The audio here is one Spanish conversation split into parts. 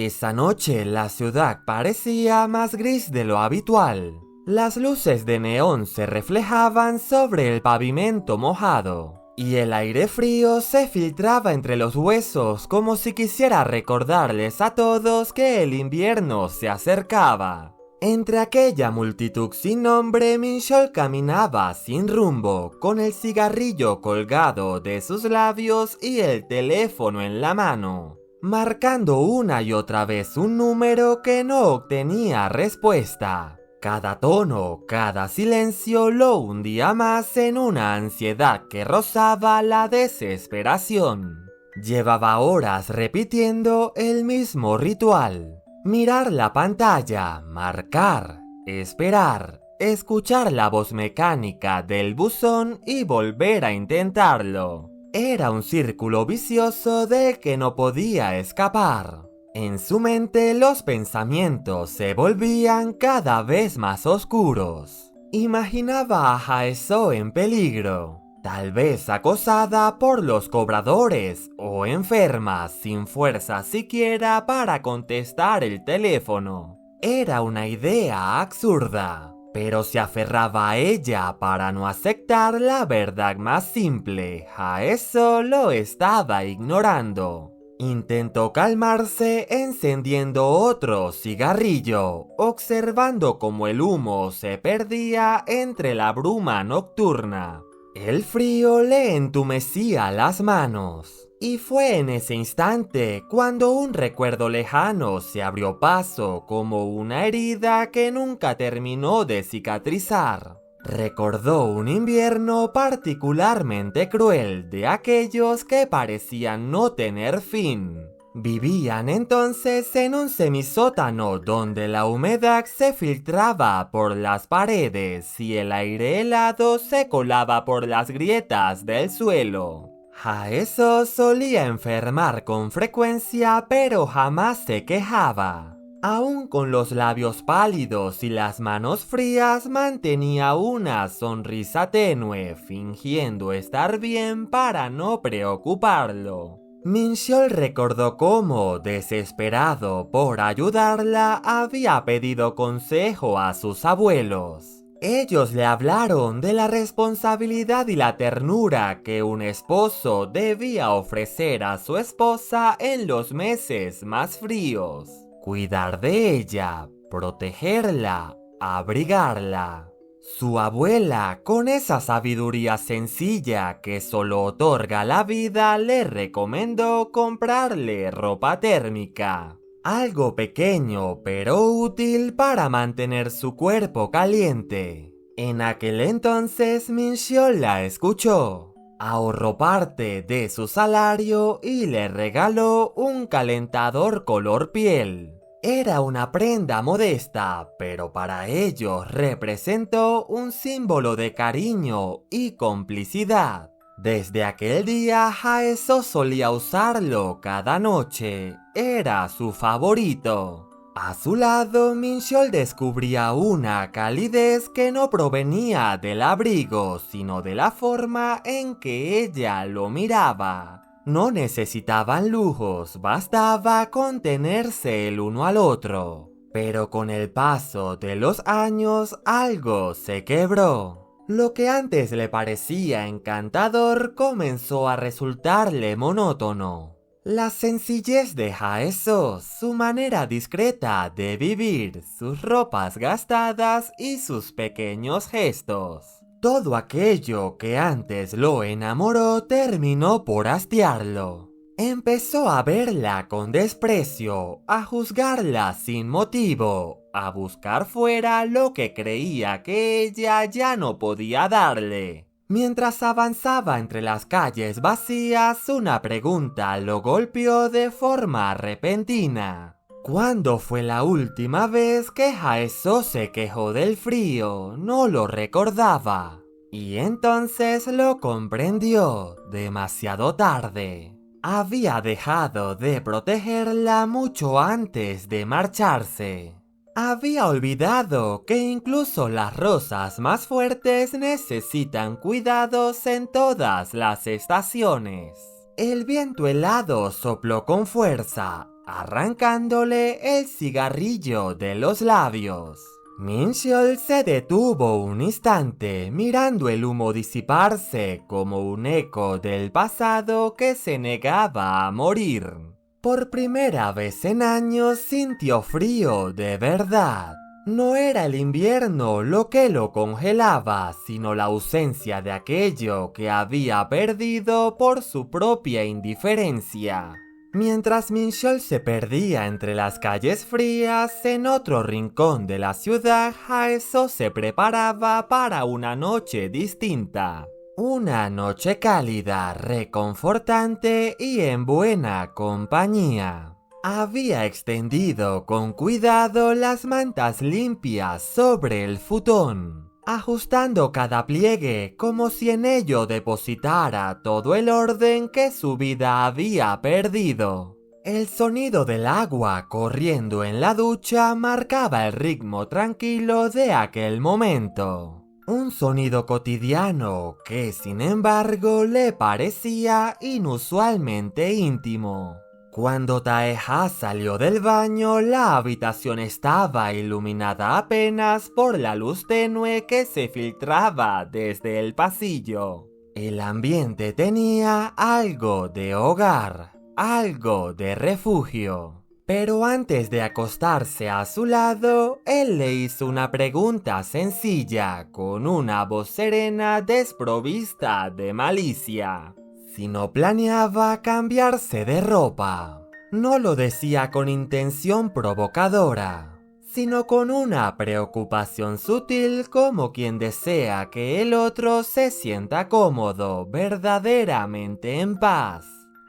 Esa noche la ciudad parecía más gris de lo habitual. Las luces de neón se reflejaban sobre el pavimento mojado, y el aire frío se filtraba entre los huesos como si quisiera recordarles a todos que el invierno se acercaba. Entre aquella multitud sin nombre, Minchol caminaba sin rumbo, con el cigarrillo colgado de sus labios y el teléfono en la mano, marcando una y otra vez un número que no obtenía respuesta. Cada tono, cada silencio lo hundía más en una ansiedad que rozaba la desesperación. Llevaba horas repitiendo el mismo ritual. Mirar la pantalla, marcar, esperar, escuchar la voz mecánica del buzón y volver a intentarlo. Era un círculo vicioso del que no podía escapar. En su mente los pensamientos se volvían cada vez más oscuros. Imaginaba a Hae-soo en peligro, tal vez acosada por los cobradores o enferma sin fuerza siquiera para contestar el teléfono. Era una idea absurda, pero se aferraba a ella para no aceptar la verdad más simple. Hae-soo lo estaba ignorando. Intentó calmarse encendiendo otro cigarrillo, observando cómo el humo se perdía entre la bruma nocturna. El frío le entumecía las manos, y fue en ese instante cuando un recuerdo lejano se abrió paso como una herida que nunca terminó de cicatrizar. Recordó un invierno particularmente cruel de aquellos que parecían no tener fin. Vivían entonces en un semisótano donde la humedad se filtraba por las paredes y el aire helado se colaba por las grietas del suelo. Hae-soo solía enfermar con frecuencia, pero jamás se quejaba. Aún con los labios pálidos y las manos frías, mantenía una sonrisa tenue, fingiendo estar bien para no preocuparlo. Minchol recordó cómo, desesperado por ayudarla, había pedido consejo a sus abuelos. Ellos le hablaron de la responsabilidad y la ternura que un esposo debía ofrecer a su esposa en los meses más fríos. Cuidar de ella, protegerla, abrigarla. Su abuela, con esa sabiduría sencilla que solo otorga la vida, le recomendó comprarle ropa térmica. Algo pequeño pero útil para mantener su cuerpo caliente. En aquel entonces Minchol la escuchó. Ahorró parte de su salario y le regaló un calentador color piel. Era una prenda modesta, pero para ellos representó un símbolo de cariño y complicidad. Desde aquel día, Hae-soo solía usarlo cada noche. Era su favorito. A su lado, Minchol descubría una calidez que no provenía del abrigo, sino de la forma en que ella lo miraba. No necesitaban lujos, bastaba contenerse el uno al otro. Pero con el paso de los años, algo se quebró. Lo que antes le parecía encantador comenzó a resultarle monótono. La sencillez de Hae-soo, su manera discreta de vivir, sus ropas gastadas y sus pequeños gestos. Todo aquello que antes lo enamoró terminó por hastiarlo. Empezó a verla con desprecio, a juzgarla sin motivo, a buscar fuera lo que creía que ella ya no podía darle. Mientras avanzaba entre las calles vacías, una pregunta lo golpeó de forma repentina. ¿Cuándo fue la última vez que Hae-soo se quejó del frío? No lo recordaba. Y entonces lo comprendió, demasiado tarde. Había dejado de protegerla mucho antes de marcharse. Había olvidado que incluso las rosas más fuertes necesitan cuidados en todas las estaciones. El viento helado sopló con fuerza, arrancándole el cigarrillo de los labios. Mincheol se detuvo un instante mirando el humo disiparse como un eco del pasado que se negaba a morir. Por primera vez en años sintió frío de verdad. No era el invierno lo que lo congelaba, sino la ausencia de aquello que había perdido por su propia indiferencia. Mientras Mincheol se perdía entre las calles frías, en otro rincón de la ciudad, Haeso se preparaba para una noche distinta. Una noche cálida, reconfortante y en buena compañía. Había extendido con cuidado las mantas limpias sobre el futón, ajustando cada pliegue como si en ello depositara todo el orden que su vida había perdido. El sonido del agua corriendo en la ducha marcaba el ritmo tranquilo de aquel momento. Un sonido cotidiano que, sin embargo, le parecía inusualmente íntimo. Cuando Taeha salió del baño, la habitación estaba iluminada apenas por la luz tenue que se filtraba desde el pasillo. El ambiente tenía algo de hogar, algo de refugio. Pero antes de acostarse a su lado, él le hizo una pregunta sencilla, con una voz serena desprovista de malicia. Si no planeaba cambiarse de ropa. No lo decía con intención provocadora, sino con una preocupación sutil como quien desea que el otro se sienta cómodo, verdaderamente en paz.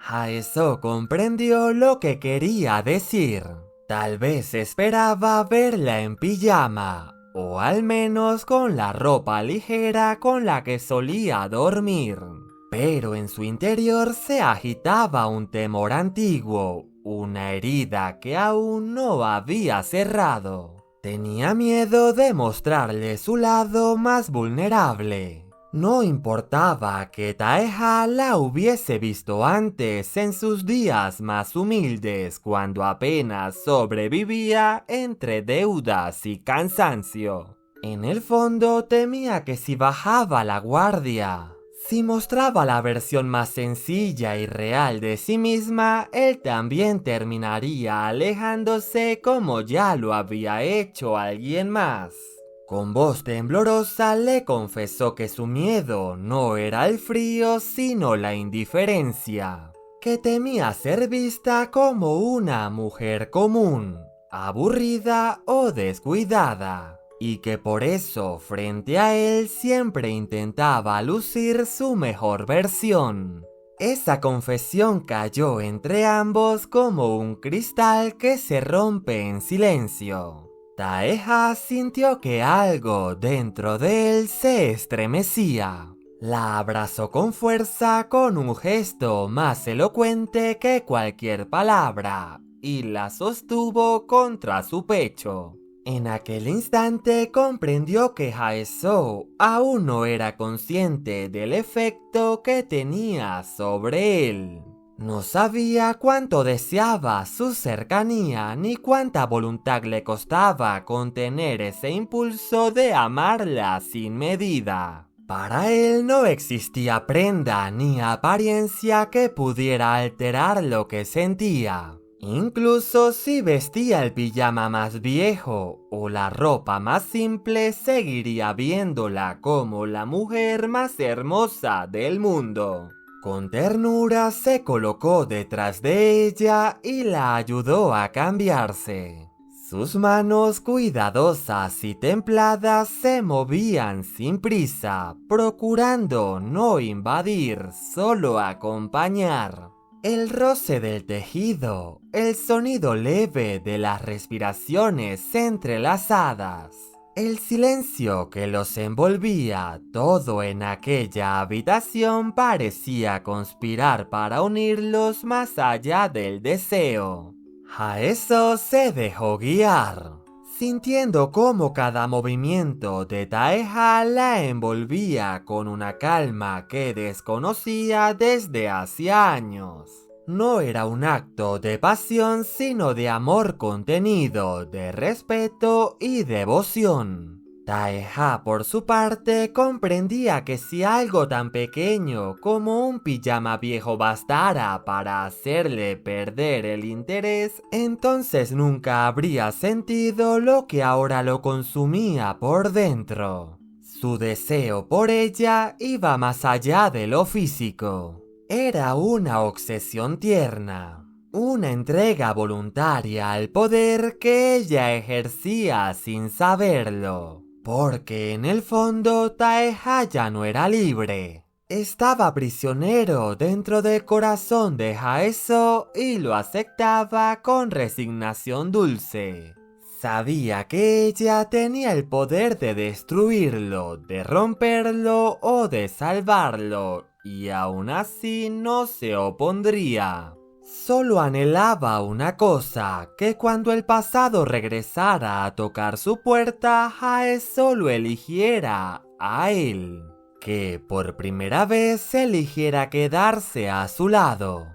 Haeso comprendió lo que quería decir. Tal vez esperaba verla en pijama, o al menos con la ropa ligera con la que solía dormir. Pero en su interior se agitaba un temor antiguo, una herida que aún no había cerrado. Tenía miedo de mostrarle su lado más vulnerable. No importaba que Taeha la hubiese visto antes en sus días más humildes, cuando apenas sobrevivía entre deudas y cansancio. En el fondo temía que si bajaba la guardia, si mostraba la versión más sencilla y real de sí misma, él también terminaría alejándose como ya lo había hecho alguien más. Con voz temblorosa le confesó que su miedo no era el frío sino la indiferencia, que temía ser vista como una mujer común, aburrida o descuidada. Y que por eso frente a él siempre intentaba lucir su mejor versión. Esa confesión cayó entre ambos como un cristal que se rompe en silencio. Taeha sintió que algo dentro de él se estremecía. La abrazó con fuerza con un gesto más elocuente que cualquier palabra y la sostuvo contra su pecho. En aquel instante comprendió que Haeso aún no era consciente del efecto que tenía sobre él. No sabía cuánto deseaba su cercanía ni cuánta voluntad le costaba contener ese impulso de amarla sin medida. Para él no existía prenda ni apariencia que pudiera alterar lo que sentía. Incluso si vestía el pijama más viejo o la ropa más simple, seguiría viéndola como la mujer más hermosa del mundo. Con ternura se colocó detrás de ella y la ayudó a cambiarse. Sus manos cuidadosas y templadas se movían sin prisa, procurando no invadir, solo acompañar. El roce del tejido, el sonido leve de las respiraciones entrelazadas, el silencio que los envolvía, todo en aquella habitación parecía conspirar para unirlos más allá del deseo. Haeso se dejó guiar, sintiendo cómo cada movimiento de Taeha la envolvía con una calma que desconocía desde hacía años. No era un acto de pasión, sino de amor contenido, de respeto y devoción. Taeha, por su parte, comprendía que si algo tan pequeño como un pijama viejo bastara para hacerle perder el interés, entonces nunca habría sentido lo que ahora lo consumía por dentro. Su deseo por ella iba más allá de lo físico. Era una obsesión tierna, una entrega voluntaria al poder que ella ejercía sin saberlo. Porque en el fondo Taeha ya no era libre. Estaba prisionero dentro del corazón de Haeso y lo aceptaba con resignación dulce. Sabía que ella tenía el poder de destruirlo, de romperlo o de salvarlo, y aún así no se opondría. Solo anhelaba una cosa, que cuando el pasado regresara a tocar su puerta, Haeso lo eligiera a él. Que por primera vez eligiera quedarse a su lado.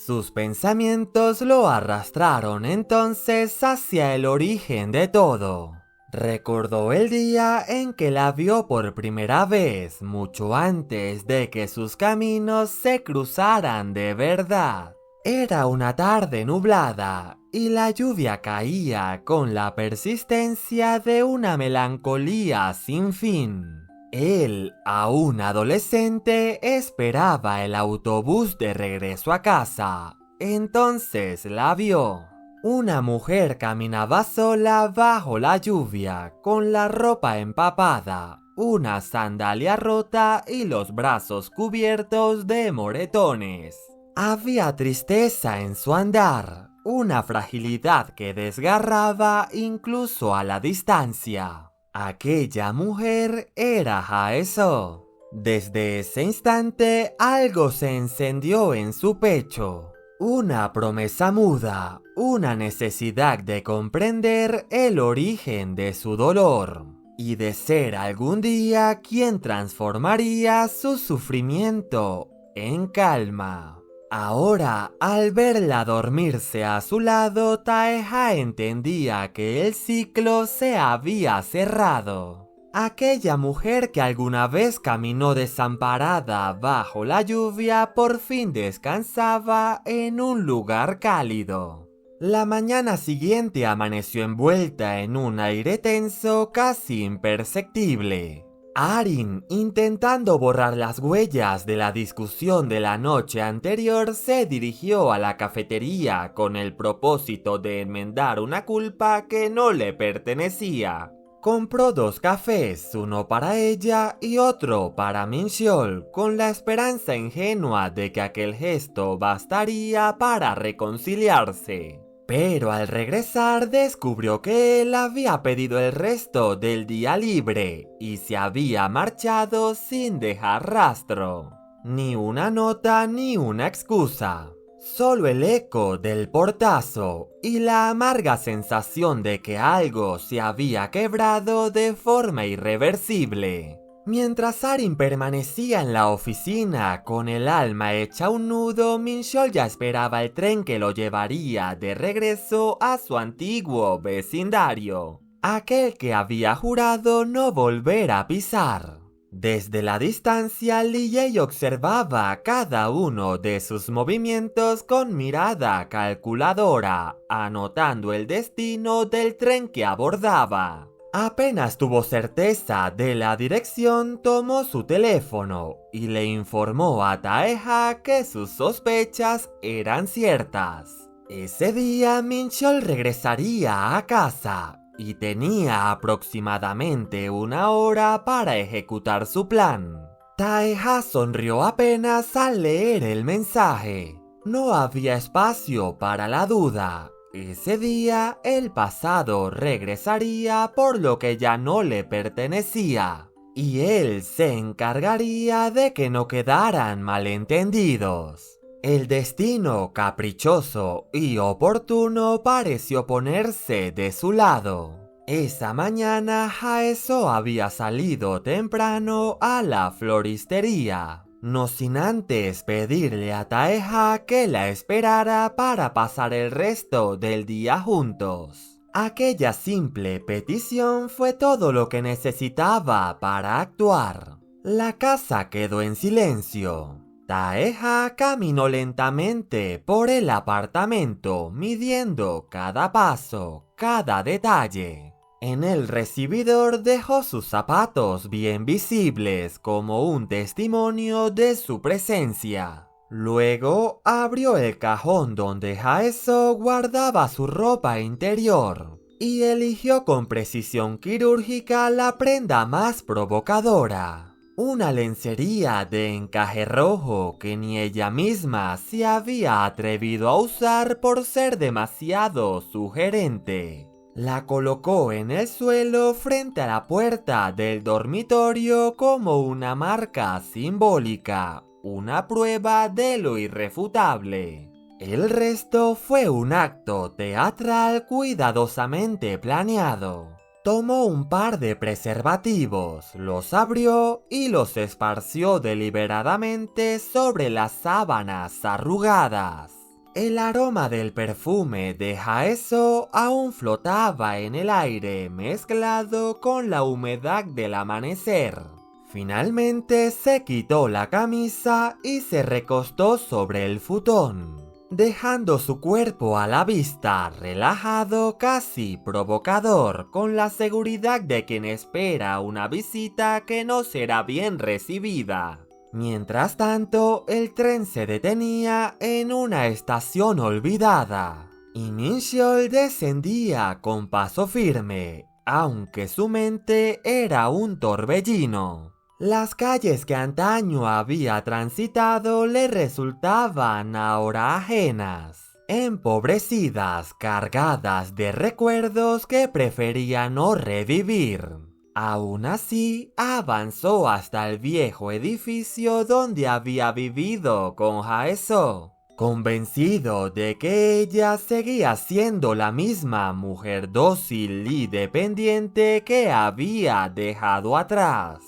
Sus pensamientos lo arrastraron entonces hacia el origen de todo. Recordó el día en que la vio por primera vez, mucho antes de que sus caminos se cruzaran de verdad. Era una tarde nublada y la lluvia caía con la persistencia de una melancolía sin fin. Él, aún adolescente, esperaba el autobús de regreso a casa. Entonces la vio. Una mujer caminaba sola bajo la lluvia, con la ropa empapada, una sandalia rota y los brazos cubiertos de moretones. Había tristeza en su andar, una fragilidad que desgarraba incluso a la distancia. Aquella mujer era Haeso. Desde ese instante algo se encendió en su pecho. Una promesa muda, una necesidad de comprender el origen de su dolor y de ser algún día quien transformaría su sufrimiento en calma. Ahora, al verla dormirse a su lado, Taeha entendía que el ciclo se había cerrado. Aquella mujer que alguna vez caminó desamparada bajo la lluvia por fin descansaba en un lugar cálido. La mañana siguiente amaneció envuelta en un aire tenso casi imperceptible. Arin, intentando borrar las huellas de la discusión de la noche anterior, se dirigió a la cafetería con el propósito de enmendar una culpa que no le pertenecía. Compró 2 cafés, uno para ella y otro para Mincheol, con la esperanza ingenua de que aquel gesto bastaría para reconciliarse. Pero al regresar descubrió que él había pedido el resto del día libre y se había marchado sin dejar rastro. Ni una nota ni una excusa. Solo el eco del portazo y la amarga sensación de que algo se había quebrado de forma irreversible. Mientras Arin permanecía en la oficina con el alma hecha un nudo, Mincheol ya esperaba el tren que lo llevaría de regreso a su antiguo vecindario, aquel que había jurado no volver a pisar. Desde la distancia, Lee Jae observaba cada uno de sus movimientos con mirada calculadora, anotando el destino del tren que abordaba. Apenas tuvo certeza de la dirección, tomó su teléfono y le informó a Taeha que sus sospechas eran ciertas. Ese día Mincheol regresaría a casa y tenía aproximadamente 1 hora para ejecutar su plan. Taeha sonrió apenas al leer el mensaje. No había espacio para la duda. Ese día, el pasado regresaría por lo que ya no le pertenecía, y él se encargaría de que no quedaran malentendidos. El destino caprichoso y oportuno pareció ponerse de su lado. Esa mañana, Haeso había salido temprano a la floristería. no sin antes pedirle a Taeha que la esperara para pasar el resto del día juntos. Aquella simple petición fue todo lo que necesitaba para actuar. La casa quedó en silencio. Taeha caminó lentamente por el apartamento, midiendo cada paso, cada detalle. En el recibidor dejó sus zapatos bien visibles como un testimonio de su presencia. Luego abrió el cajón donde Haeso guardaba su ropa interior y eligió con precisión quirúrgica la prenda más provocadora. Una lencería de encaje rojo que ni ella misma se había atrevido a usar por ser demasiado sugerente. La colocó en el suelo frente a la puerta del dormitorio como una marca simbólica, una prueba de lo irrefutable. El resto fue un acto teatral cuidadosamente planeado. Tomó un par de preservativos, los abrió y los esparció deliberadamente sobre las sábanas arrugadas. El aroma del perfume de Haeso aún flotaba en el aire mezclado con la humedad del amanecer. Finalmente se quitó la camisa y se recostó sobre el futón, dejando su cuerpo a la vista, relajado, casi provocador, con la seguridad de quien espera una visita que no será bien recibida. Mientras tanto, el tren se detenía en una estación olvidada, y Min-cheol descendía con paso firme, aunque su mente era un torbellino. Las calles que antaño había transitado le resultaban ahora ajenas, empobrecidas, cargadas de recuerdos que prefería no revivir. Aún así, avanzó hasta el viejo edificio donde había vivido con Haeso, convencido de que ella seguía siendo la misma mujer dócil y dependiente que había dejado atrás.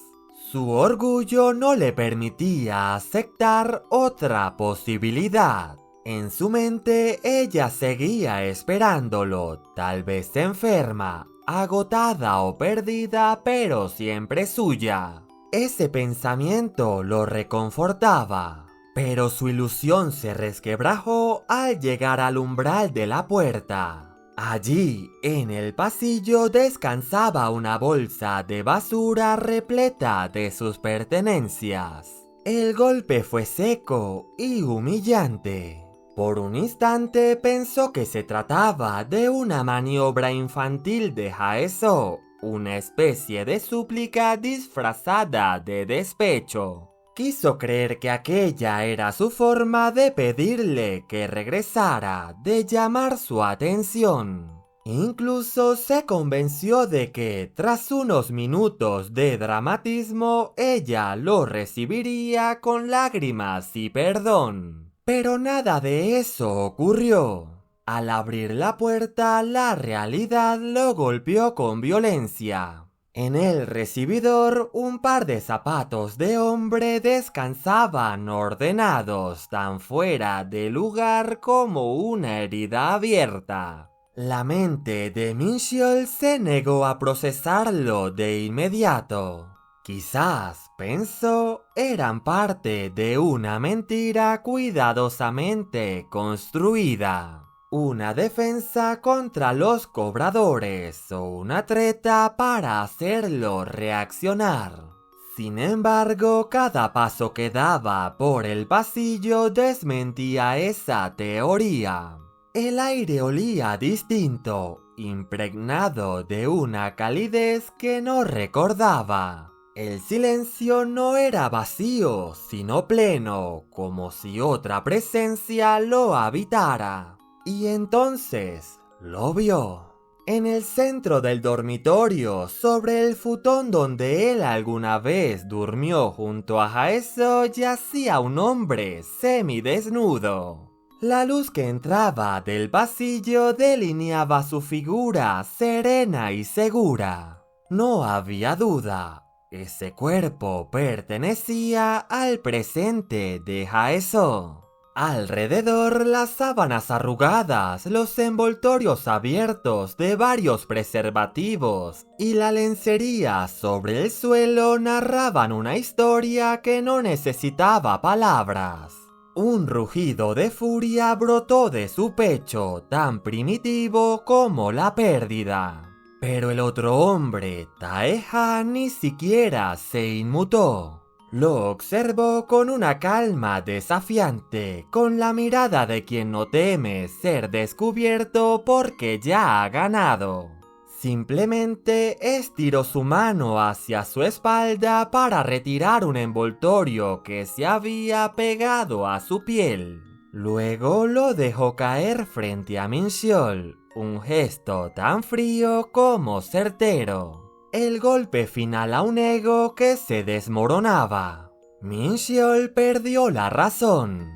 Su orgullo no le permitía aceptar otra posibilidad. En su mente ella seguía esperándolo, tal vez enferma, agotada o perdida, pero siempre suya. Ese pensamiento lo reconfortaba, pero su ilusión se resquebrajó al llegar al umbral de la puerta. Allí, en el pasillo, descansaba una bolsa de basura repleta de sus pertenencias. El golpe fue seco y humillante. Por un instante pensó que se trataba de una maniobra infantil de Haeso, una especie de súplica disfrazada de despecho. Quiso creer que aquella era su forma de pedirle que regresara, de llamar su atención. Incluso se convenció de que, tras unos minutos de dramatismo, ella lo recibiría con lágrimas y perdón. Pero nada de eso ocurrió. Al abrir la puerta, la realidad lo golpeó con violencia. En el recibidor, un par de zapatos de hombre descansaban ordenados, tan fuera de lugar como una herida abierta. La mente de Min-cheol se negó a procesarlo de inmediato. Quizás, pensó, eran parte de una mentira cuidadosamente construida. Una defensa contra los cobradores o una treta para hacerlo reaccionar. Sin embargo, cada paso que daba por el pasillo desmentía esa teoría. El aire olía distinto, impregnado de una calidez que no recordaba. El silencio no era vacío, sino pleno, como si otra presencia lo habitara. Y entonces lo vio. En el centro del dormitorio, sobre el futón donde él alguna vez durmió junto a Haeso, yacía un hombre semidesnudo. La luz que entraba del pasillo delineaba su figura serena y segura. No había duda. Ese cuerpo pertenecía al presente de Haeso. Alrededor las sábanas arrugadas, los envoltorios abiertos de varios preservativos y la lencería sobre el suelo narraban una historia que no necesitaba palabras. Un rugido de furia brotó de su pecho, tan primitivo como la pérdida. Pero el otro hombre, Taeha, ni siquiera se inmutó. Lo observó con una calma desafiante, con la mirada de quien no teme ser descubierto porque ya ha ganado. Simplemente estiró su mano hacia su espalda para retirar un envoltorio que se había pegado a su piel. Luego lo dejó caer frente a Minxiol, un gesto tan frío como certero. El golpe final a un ego que se desmoronaba. Minxiol perdió la razón.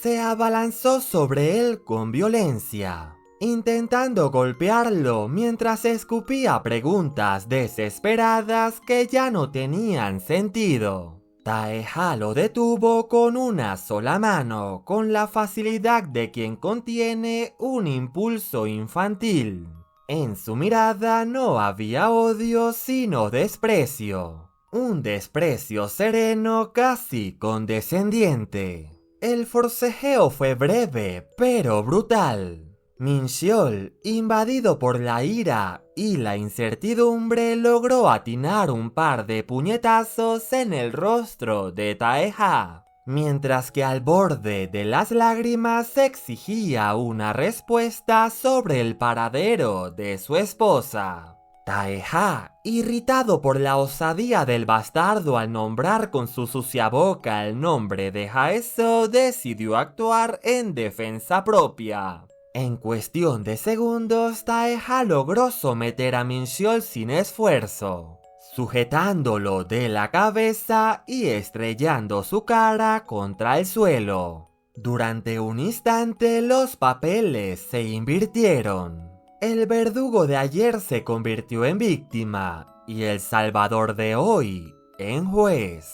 Se abalanzó sobre él con violencia, intentando golpearlo mientras escupía preguntas desesperadas que ya no tenían sentido. Taeha lo detuvo con una sola mano, con la facilidad de quien contiene un impulso infantil. En su mirada no había odio sino desprecio. Un desprecio sereno casi condescendiente. El forcejeo fue breve pero brutal. Minxiol, invadido por la ira y la incertidumbre, logró atinar un par de puñetazos en el rostro de Taeha, mientras que al borde de las lágrimas exigía una respuesta sobre el paradero de su esposa. Taeha, irritado por la osadía del bastardo al nombrar con su sucia boca el nombre de Haeso, decidió actuar en defensa propia. En cuestión de segundos, Taeha logró someter a Minxiol sin esfuerzo, sujetándolo de la cabeza y estrellando su cara contra el suelo. Durante un instante los papeles se invirtieron. El verdugo de ayer se convirtió en víctima y el salvador de hoy en juez.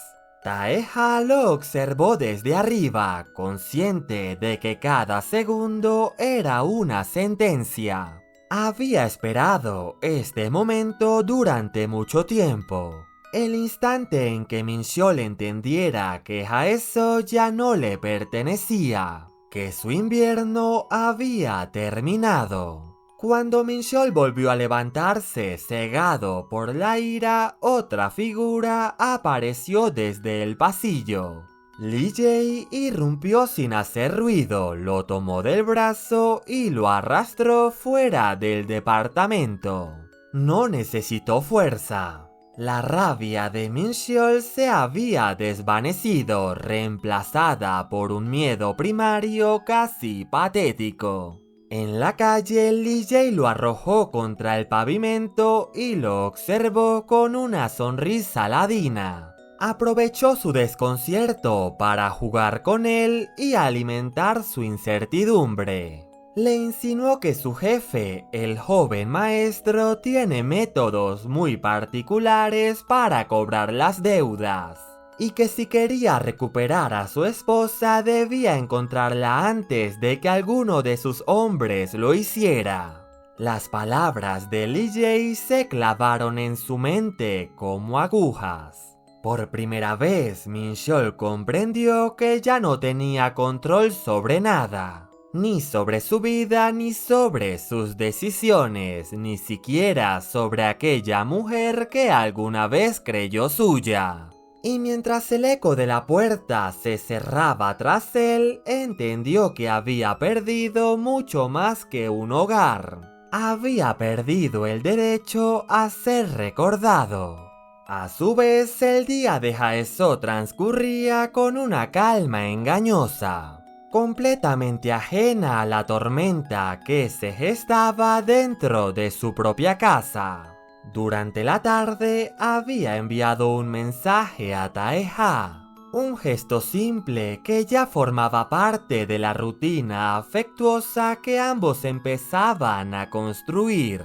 Taeha lo observó desde arriba, consciente de que cada segundo era una sentencia. Había esperado este momento durante mucho tiempo. El instante en que Minxiol entendiera que Haeso ya no le pertenecía, que su invierno había terminado. Cuando Minxiol volvió a levantarse, cegado por la ira, otra figura apareció desde el pasillo. Lee Jae irrumpió sin hacer ruido, lo tomó del brazo y lo arrastró fuera del departamento. No necesitó fuerza. La rabia de Minxiol se había desvanecido, reemplazada por un miedo primario casi patético. En la calle, Lee Jae lo arrojó contra el pavimento y lo observó con una sonrisa ladina. Aprovechó su desconcierto para jugar con él y alimentar su incertidumbre. Le insinuó que su jefe, el joven maestro, tiene métodos muy particulares para cobrar las deudas, y que si quería recuperar a su esposa debía encontrarla antes de que alguno de sus hombres lo hiciera. Las palabras de Lee Jae se clavaron en su mente como agujas. Por primera vez, Minxiol comprendió que ya no tenía control sobre nada, ni sobre su vida, ni sobre sus decisiones, ni siquiera sobre aquella mujer que alguna vez creyó suya. Y mientras el eco de la puerta se cerraba tras él, entendió que había perdido mucho más que un hogar. Había perdido el derecho a ser recordado. A su vez, el día de Haeso transcurría con una calma engañosa, completamente ajena a la tormenta que se gestaba dentro de su propia casa. Durante la tarde había enviado un mensaje a Taeha, un gesto simple que ya formaba parte de la rutina afectuosa que ambos empezaban a construir.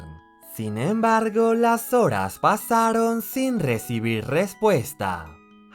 Sin embargo, las horas pasaron sin recibir respuesta.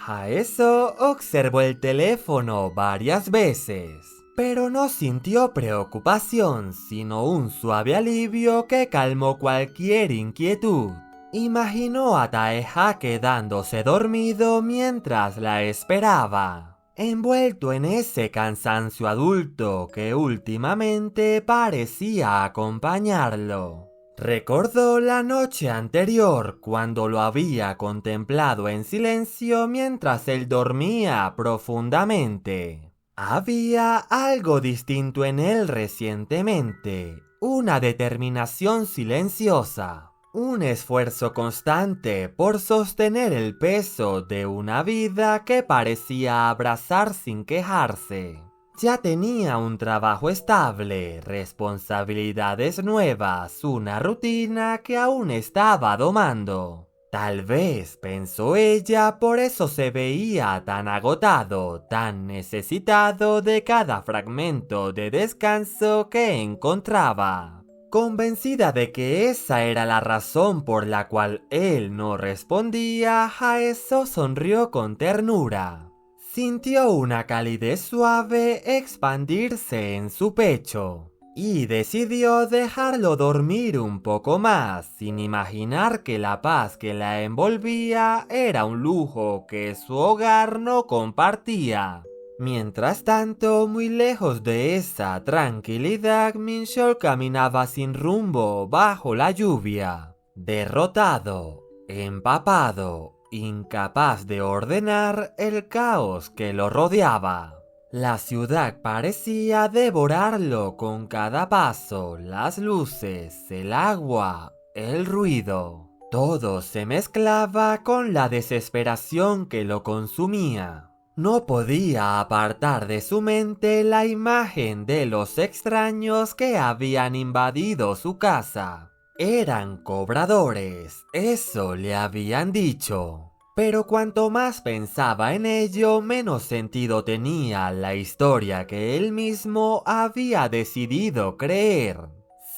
Haeso observó el teléfono varias veces, pero no sintió preocupación, sino un suave alivio que calmó cualquier inquietud. Imaginó a Taeha quedándose dormido mientras la esperaba, envuelto en ese cansancio adulto que últimamente parecía acompañarlo. Recordó la noche anterior cuando lo había contemplado en silencio mientras él dormía profundamente. Había algo distinto en él recientemente, una determinación silenciosa, un esfuerzo constante por sostener el peso de una vida que parecía abrazar sin quejarse. Ya tenía un trabajo estable, responsabilidades nuevas, una rutina que aún estaba domando. Tal vez, pensó ella, por eso se veía tan agotado, tan necesitado de cada fragmento de descanso que encontraba. Convencida de que esa era la razón por la cual él no respondía, Haeso sonrió con ternura. Sintió una calidez suave expandirse en su pecho y decidió dejarlo dormir un poco más, sin imaginar que la paz que la envolvía era un lujo que su hogar no compartía. Mientras tanto, muy lejos de esa tranquilidad, Minchol caminaba sin rumbo bajo la lluvia, derrotado, empapado, incapaz de ordenar el caos que lo rodeaba. La ciudad parecía devorarlo con cada paso, las luces, el agua, el ruido. Todo se mezclaba con la desesperación que lo consumía. No podía apartar de su mente la imagen de los extraños que habían invadido su casa. Eran cobradores, eso le habían dicho. Pero cuanto más pensaba en ello, menos sentido tenía la historia que él mismo había decidido creer.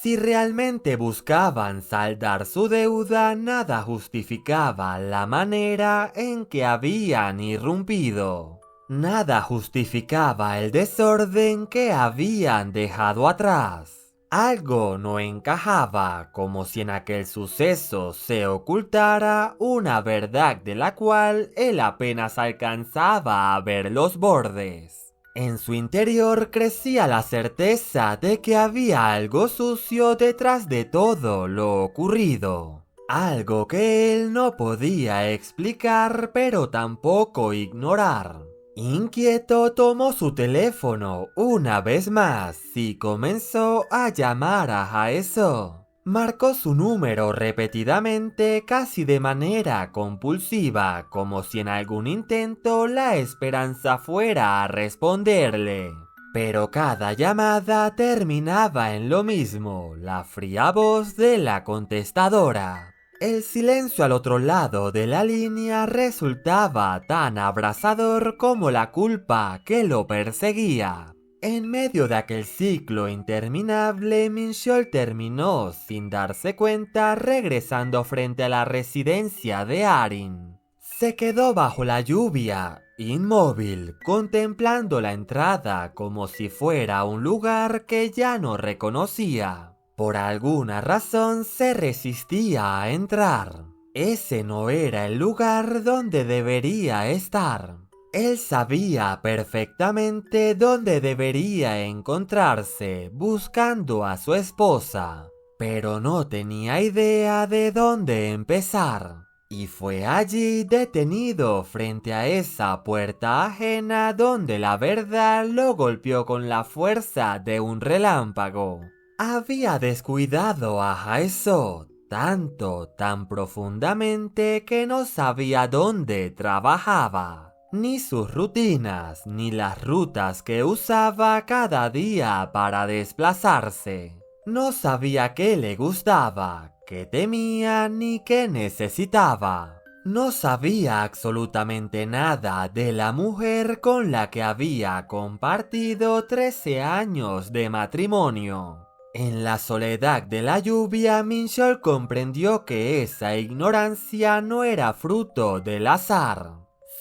Si realmente buscaban saldar su deuda, nada justificaba la manera en que habían irrumpido. Nada justificaba el desorden que habían dejado atrás. Algo no encajaba, como si en aquel suceso se ocultara una verdad de la cual él apenas alcanzaba a ver los bordes. En su interior crecía la certeza de que había algo sucio detrás de todo lo ocurrido. Algo que él no podía explicar, pero tampoco ignorar. Inquieto, tomó su teléfono una vez más y comenzó a llamar a Haeso. Marcó su número repetidamente, casi de manera compulsiva, como si en algún intento la esperanza fuera a responderle. Pero cada llamada terminaba en lo mismo, la fría voz de la contestadora. El silencio al otro lado de la línea resultaba tan abrasador como la culpa que lo perseguía. En medio de aquel ciclo interminable, Minchol terminó, sin darse cuenta, regresando frente a la residencia de Arin. Se quedó bajo la lluvia, inmóvil, contemplando la entrada como si fuera un lugar que ya no reconocía. Por alguna razón se resistía a entrar. Ese no era el lugar donde debería estar. Él sabía perfectamente dónde debería encontrarse buscando a su esposa, pero no tenía idea de dónde empezar. Y fue allí detenido frente a esa puerta ajena donde la verdad lo golpeó con la fuerza de un relámpago. Había descuidado a Haeso tan profundamente que no sabía dónde trabajaba, ni sus rutinas, ni las rutas que usaba cada día para desplazarse. No sabía qué le gustaba, qué temía, ni qué necesitaba. No sabía absolutamente nada de la mujer con la que había compartido 13 años de matrimonio. En la soledad de la lluvia, Minchol comprendió que esa ignorancia no era fruto del azar,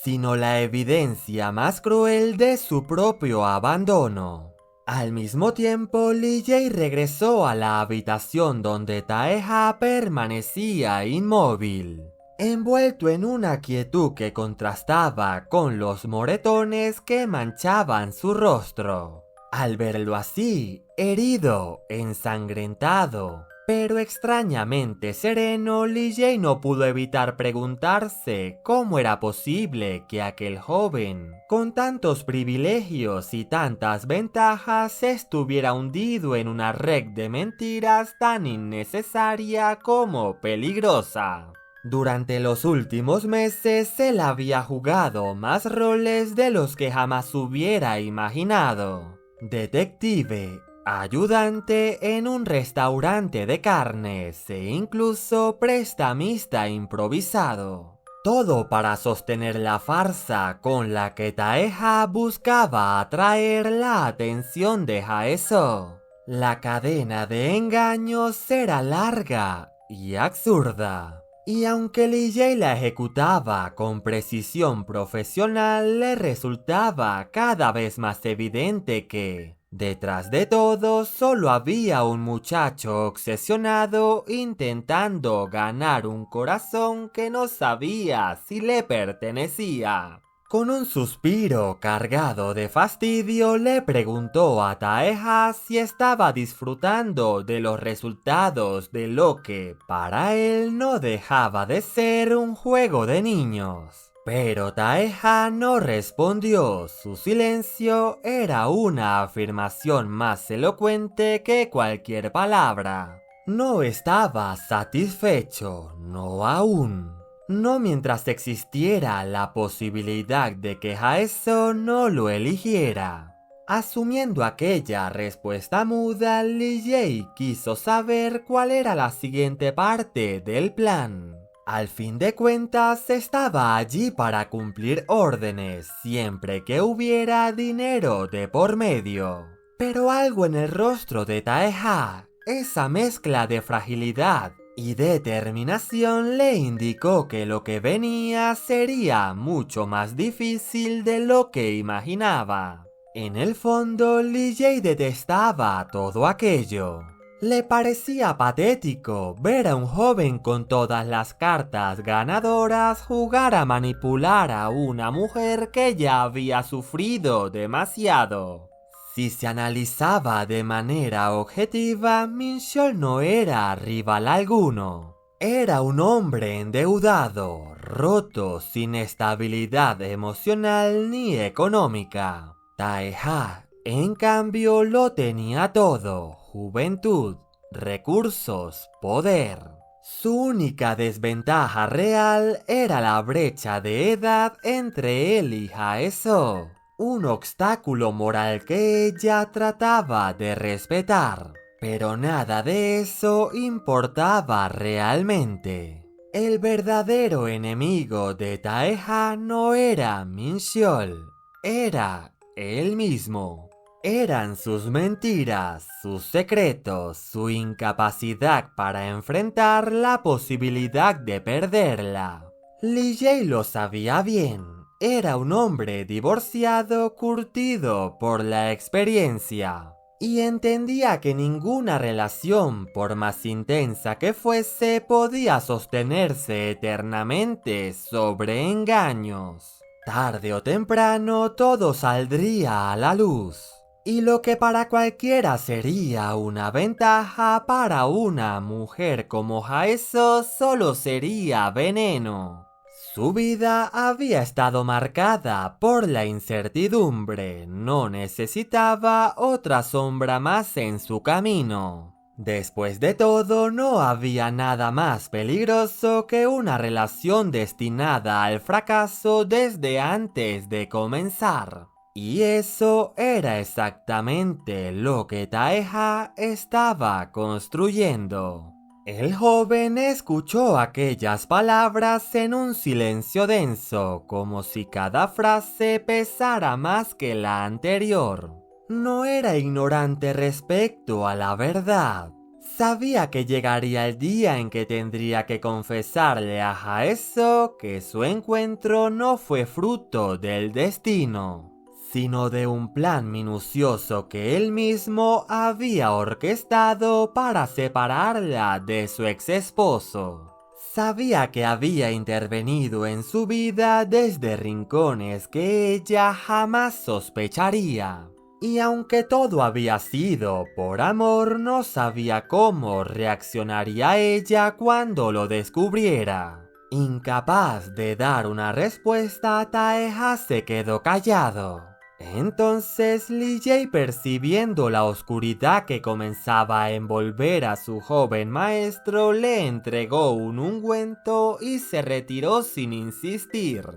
sino la evidencia más cruel de su propio abandono. Al mismo tiempo, Lee Jae regresó a la habitación donde Taeha permanecía inmóvil, envuelto en una quietud que contrastaba con los moretones que manchaban su rostro. Al verlo así, herido, ensangrentado, pero extrañamente sereno, Lee Jae no pudo evitar preguntarse cómo era posible que aquel joven, con tantos privilegios y tantas ventajas, estuviera hundido en una red de mentiras tan innecesaria como peligrosa. Durante los últimos meses él había jugado más roles de los que jamás hubiera imaginado. Detective, ayudante en un restaurante de carnes e incluso prestamista improvisado. Todo para sostener la farsa con la que Taeha buscaba atraer la atención de Haeso. La cadena de engaños era larga y absurda. Y aunque Lee Jae la ejecutaba con precisión profesional, le resultaba cada vez más evidente que, detrás de todo, solo había un muchacho obsesionado intentando ganar un corazón que no sabía si le pertenecía. Con un suspiro cargado de fastidio le preguntó a Taeha si estaba disfrutando de los resultados de lo que para él no dejaba de ser un juego de niños. Pero Taeha no respondió, su silencio era una afirmación más elocuente que cualquier palabra. No estaba satisfecho, no aún. No mientras existiera la posibilidad de que Haeso no lo eligiera. Asumiendo aquella respuesta muda, Lee Jae quiso saber cuál era la siguiente parte del plan. Al fin de cuentas, estaba allí para cumplir órdenes siempre que hubiera dinero de por medio. Pero algo en el rostro de Taeha, esa mezcla de fragilidad y determinación, le indicó que lo que venía sería mucho más difícil de lo que imaginaba. En el fondo, Lee Jae detestaba todo aquello. Le parecía patético ver a un joven con todas las cartas ganadoras jugar a manipular a una mujer que ya había sufrido demasiado. Si se analizaba de manera objetiva, Minchol no era rival alguno. Era un hombre endeudado, roto, sin estabilidad emocional ni económica. Taeha, en cambio, lo tenía todo: juventud, recursos, poder. Su única desventaja real era la brecha de edad entre él y Haeso, un obstáculo moral que ella trataba de respetar. Pero nada de eso importaba realmente. El verdadero enemigo de Taeha no era Minchol, era él mismo. Eran sus mentiras, sus secretos, su incapacidad para enfrentar la posibilidad de perderla. Lee Jae lo sabía bien. Era un hombre divorciado curtido por la experiencia. Y entendía que ninguna relación, por más intensa que fuese, podía sostenerse eternamente sobre engaños. Tarde o temprano todo saldría a la luz. Y lo que para cualquiera sería una ventaja, para una mujer como Haeso solo sería veneno. Su vida había estado marcada por la incertidumbre, no necesitaba otra sombra más en su camino. Después de todo, no había nada más peligroso que una relación destinada al fracaso desde antes de comenzar. Y eso era exactamente lo que Taeha estaba construyendo. El joven escuchó aquellas palabras en un silencio denso, como si cada frase pesara más que la anterior. no era ignorante respecto a la verdad. Sabía que llegaría el día en que tendría que confesarle a Haeso que su encuentro no fue fruto del destino, sino de un plan minucioso que él mismo había orquestado para separarla de su ex esposo. Sabía que había intervenido en su vida desde rincones que ella jamás sospecharía. Y aunque todo había sido por amor, no sabía cómo reaccionaría ella cuando lo descubriera. Incapaz de dar una respuesta, Taeha se quedó callado. Entonces Lee Jae, percibiendo la oscuridad que comenzaba a envolver a su joven maestro, le entregó un ungüento y se retiró sin insistir.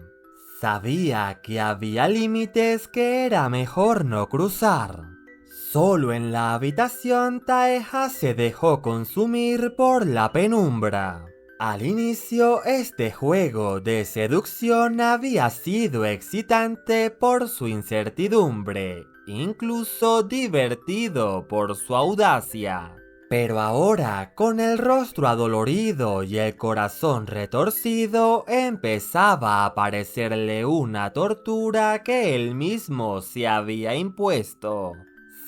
Sabía que había límites que era mejor no cruzar. Solo en la habitación, Taeha se dejó consumir por la penumbra. Al inicio, este juego de seducción había sido excitante por su incertidumbre, incluso divertido por su audacia. Pero ahora, con el rostro adolorido y el corazón retorcido, empezaba a parecerle una tortura que él mismo se había impuesto.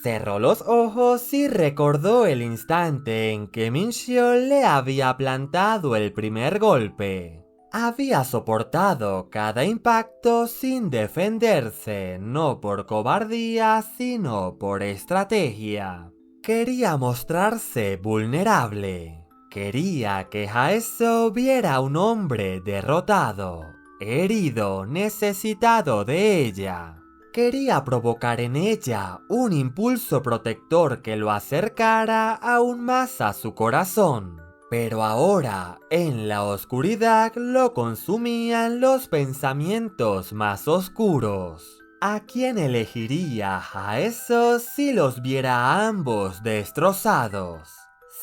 Cerró los ojos y recordó el instante en que Min-seol le había plantado el primer golpe. Había soportado cada impacto sin defenderse, no por cobardía, sino por estrategia. Quería mostrarse vulnerable. Quería que Haeso viera a un hombre derrotado, herido, necesitado de ella. Quería provocar en ella un impulso protector que lo acercara aún más a su corazón. Pero ahora, en la oscuridad, lo consumían los pensamientos más oscuros. ¿A quién elegiría Haeso si los viera a ambos destrozados?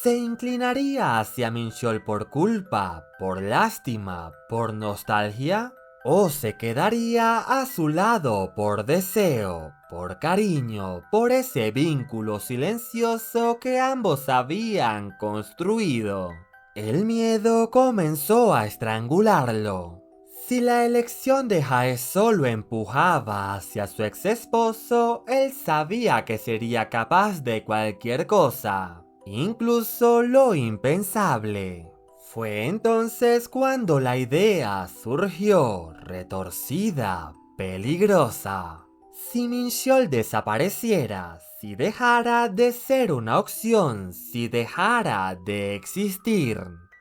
¿Se inclinaría hacia Min-seol por culpa, por lástima, por nostalgia? ¿O se quedaría a su lado por deseo, por cariño, por ese vínculo silencioso que ambos habían construido? El miedo comenzó a estrangularlo. Si la elección de Haeso lo empujaba hacia su ex esposo, él sabía que sería capaz de cualquier cosa, incluso lo impensable. Fue entonces cuando la idea surgió, retorcida, peligrosa. Si Min-seol desapareciera, si dejara de ser una opción, si dejara de existir.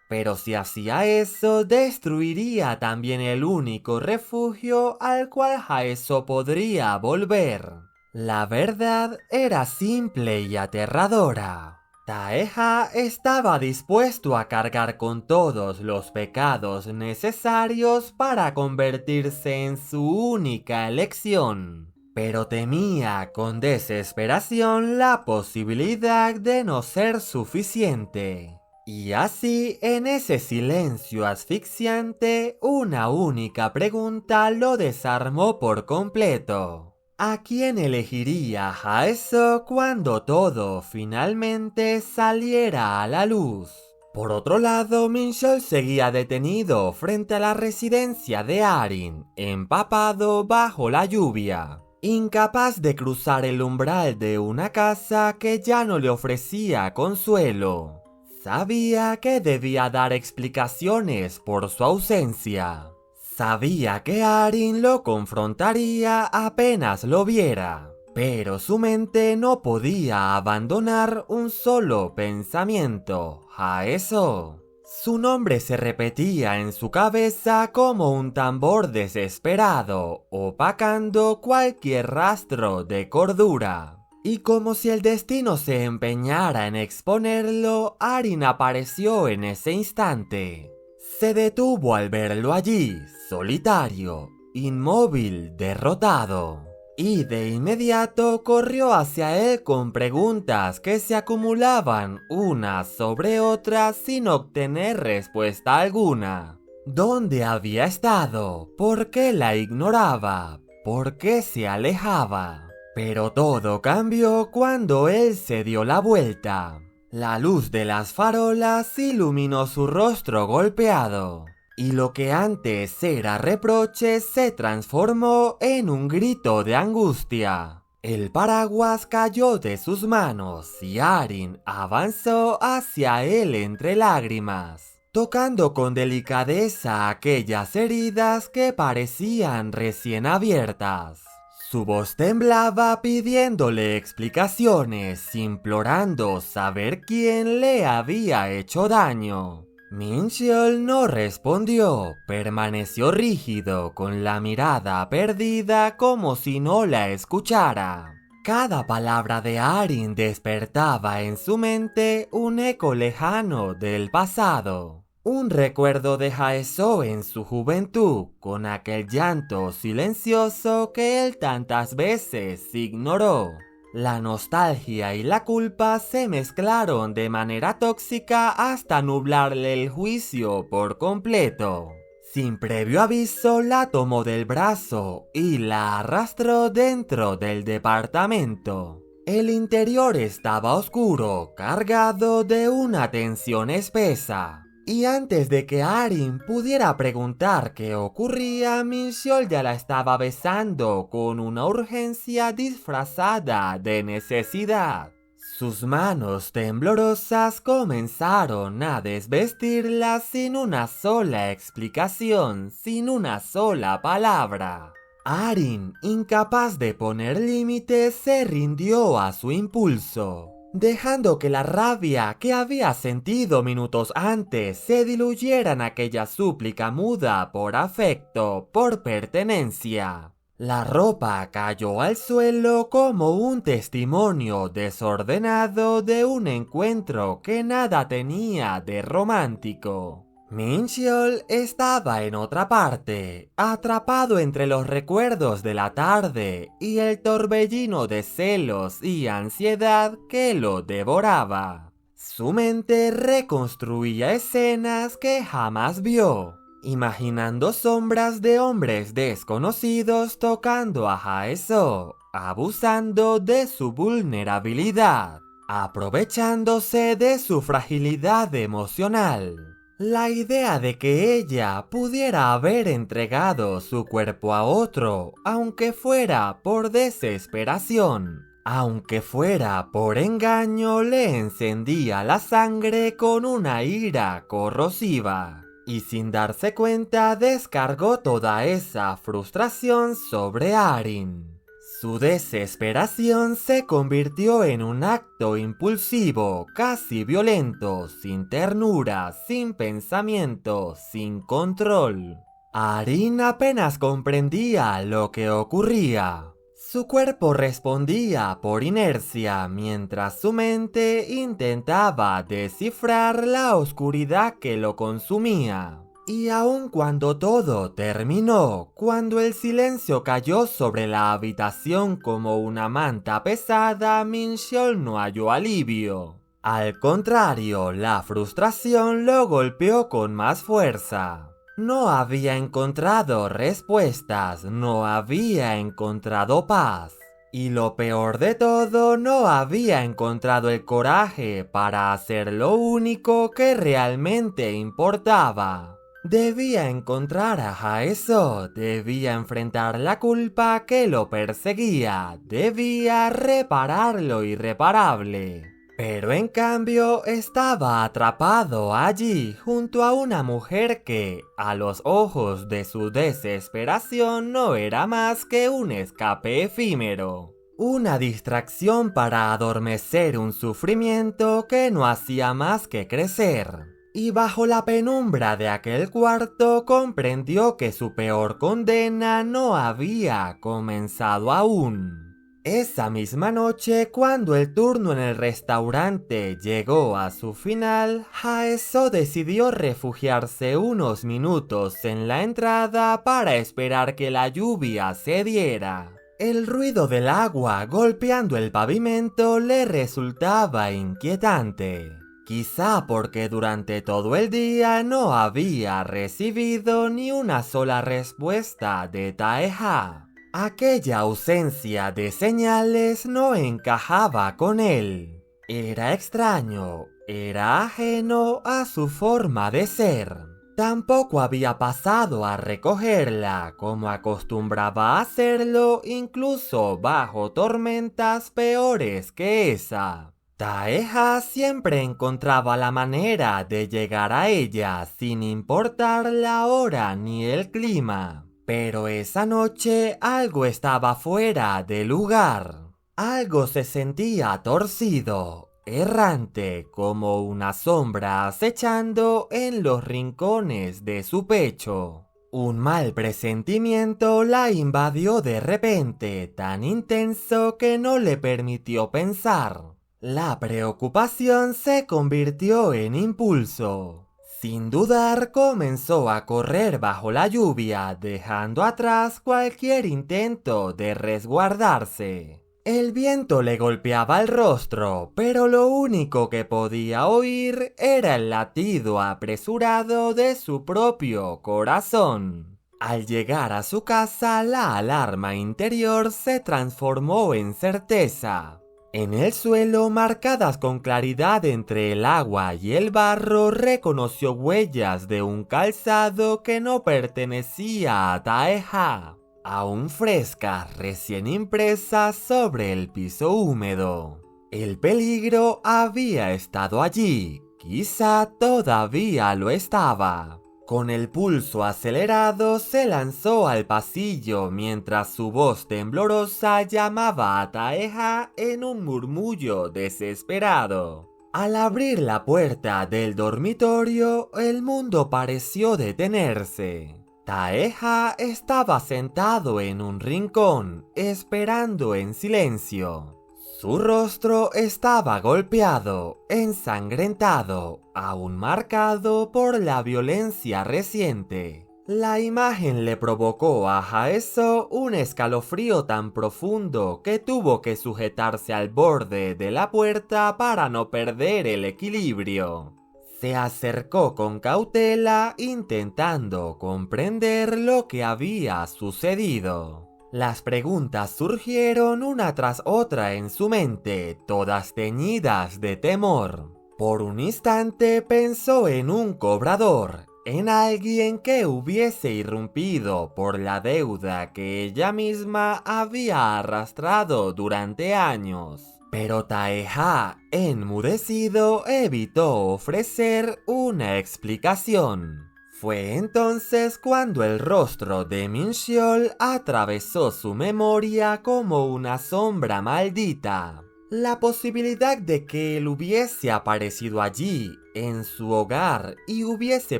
Pero si hacía eso, destruiría también el único refugio al cual Haeso podría volver. La verdad era simple y aterradora. Taeha estaba dispuesto a cargar con todos los pecados necesarios para convertirse en su única elección, pero temía con desesperación la posibilidad de no ser suficiente. Y así, en ese silencio asfixiante, una única pregunta lo desarmó por completo. ¿A quién elegiría Haeso cuando todo finalmente saliera a la luz? Por otro lado, Min-seol seguía detenido frente a la residencia de Arin, empapado bajo la lluvia, incapaz de cruzar el umbral de una casa que ya no le ofrecía consuelo. Sabía que debía dar explicaciones por su ausencia. Sabía que Arin lo confrontaría apenas lo viera, pero su mente no podía abandonar un solo pensamiento: Haeso. Su nombre se repetía en su cabeza como un tambor desesperado, opacando cualquier rastro de cordura. Y como si el destino se empeñara en exponerlo, Arin apareció en ese instante. Se detuvo al verlo allí, solitario, inmóvil, derrotado. Y de inmediato corrió hacia él con preguntas que se acumulaban unas sobre otras sin obtener respuesta alguna. ¿Dónde había estado? ¿Por qué la ignoraba? ¿Por qué se alejaba? Pero todo cambió cuando él se dio la vuelta. La luz de las farolas iluminó su rostro golpeado, y lo que antes era reproche se transformó en un grito de angustia. El paraguas cayó de sus manos y Arin avanzó hacia él entre lágrimas, tocando con delicadeza aquellas heridas que parecían recién abiertas. Su voz temblaba pidiéndole explicaciones, implorando saber quién le había hecho daño. Mincheol no respondió, permaneció rígido con la mirada perdida como si no la escuchara. Cada palabra de Arin despertaba en su mente un eco lejano del pasado. Un recuerdo de Haeso en su juventud, con aquel llanto silencioso que él tantas veces ignoró. La nostalgia y la culpa se mezclaron de manera tóxica hasta nublarle el juicio por completo. Sin previo aviso la tomó del brazo y la arrastró dentro del departamento. El interior estaba oscuro, cargado de una tensión espesa. Y antes de que Arin pudiera preguntar qué ocurría, Mincheol ya la estaba besando con una urgencia disfrazada de necesidad. Sus manos temblorosas comenzaron a desvestirla sin una sola explicación, sin una sola palabra. Arin, incapaz de poner límites, se rindió a su impulso, dejando que la rabia que había sentido minutos antes se diluyera en aquella súplica muda por afecto, por pertenencia. La ropa cayó al suelo como un testimonio desordenado de un encuentro que nada tenía de romántico. Mincheol estaba en otra parte, atrapado entre los recuerdos de la tarde y el torbellino de celos y ansiedad que lo devoraba. Su mente reconstruía escenas que jamás vio, imaginando sombras de hombres desconocidos tocando a Haeso, abusando de su vulnerabilidad, aprovechándose de su fragilidad emocional. La idea de que ella pudiera haber entregado su cuerpo a otro, aunque fuera por desesperación, aunque fuera por engaño, le encendía la sangre con una ira corrosiva. Y sin darse cuenta descargó toda esa frustración sobre Arin. Su desesperación se convirtió en un acto impulsivo, casi violento, sin ternura, sin pensamiento, sin control. Arin apenas comprendía lo que ocurría. Su cuerpo respondía por inercia mientras su mente intentaba descifrar la oscuridad que lo consumía. Y aun cuando todo terminó, cuando el silencio cayó sobre la habitación como una manta pesada, Mincheol no halló alivio. Al contrario, la frustración lo golpeó con más fuerza. No había encontrado respuestas, no había encontrado paz. Y lo peor de todo, no había encontrado el coraje para hacer lo único que realmente importaba. Debía encontrar a Haeso, debía enfrentar la culpa que lo perseguía, debía reparar lo irreparable. Pero en cambio estaba atrapado allí junto a una mujer que, a los ojos de su desesperación, no era más que un escape efímero. Una distracción para adormecer un sufrimiento que no hacía más que crecer. Y bajo la penumbra de aquel cuarto comprendió que su peor condena no había comenzado aún. Esa misma noche, cuando el turno en el restaurante llegó a su final, Haeso decidió refugiarse unos minutos en la entrada para esperar que la lluvia cediera. El ruido del agua golpeando el pavimento le resultaba inquietante. Quizá porque durante todo el día no había recibido ni una sola respuesta de Taeha. Aquella ausencia de señales no encajaba con él. Era extraño, era ajeno a su forma de ser. Tampoco había pasado a recogerla como acostumbraba a hacerlo incluso bajo tormentas peores que esa. Taeha siempre encontraba la manera de llegar a ella sin importar la hora ni el clima. Pero esa noche algo estaba fuera de lugar. Algo se sentía torcido, errante, como una sombra acechando en los rincones de su pecho. Un mal presentimiento la invadió de repente, tan intenso que no le permitió pensar. La preocupación se convirtió en impulso. Sin dudar, comenzó a correr bajo la lluvia, dejando atrás cualquier intento de resguardarse. El viento le golpeaba el rostro, pero lo único que podía oír era el latido apresurado de su propio corazón. Al llegar a su casa, la alarma interior se transformó en certeza. En el suelo, marcadas con claridad entre el agua y el barro, reconoció huellas de un calzado que no pertenecía a Taeha, aún frescas, recién impresas sobre el piso húmedo. El peligro había estado allí, quizá todavía lo estaba. Con el pulso acelerado se lanzó al pasillo mientras su voz temblorosa llamaba a Taeha en un murmullo desesperado. Al abrir la puerta del dormitorio, el mundo pareció detenerse. Taeha estaba sentado en un rincón, esperando en silencio. Su rostro estaba golpeado, ensangrentado, aún marcado por la violencia reciente. La imagen le provocó a Haeso un escalofrío tan profundo que tuvo que sujetarse al borde de la puerta para no perder el equilibrio. Se acercó con cautela, intentando comprender lo que había sucedido. Las preguntas surgieron una tras otra en su mente, todas teñidas de temor. Por un instante pensó en un cobrador, en alguien que hubiese irrumpido por la deuda que ella misma había arrastrado durante años. Pero Taeha, enmudecido, evitó ofrecer una explicación. Fue entonces cuando el rostro de Minxiol atravesó su memoria como una sombra maldita. La posibilidad de que él hubiese aparecido allí, en su hogar, y hubiese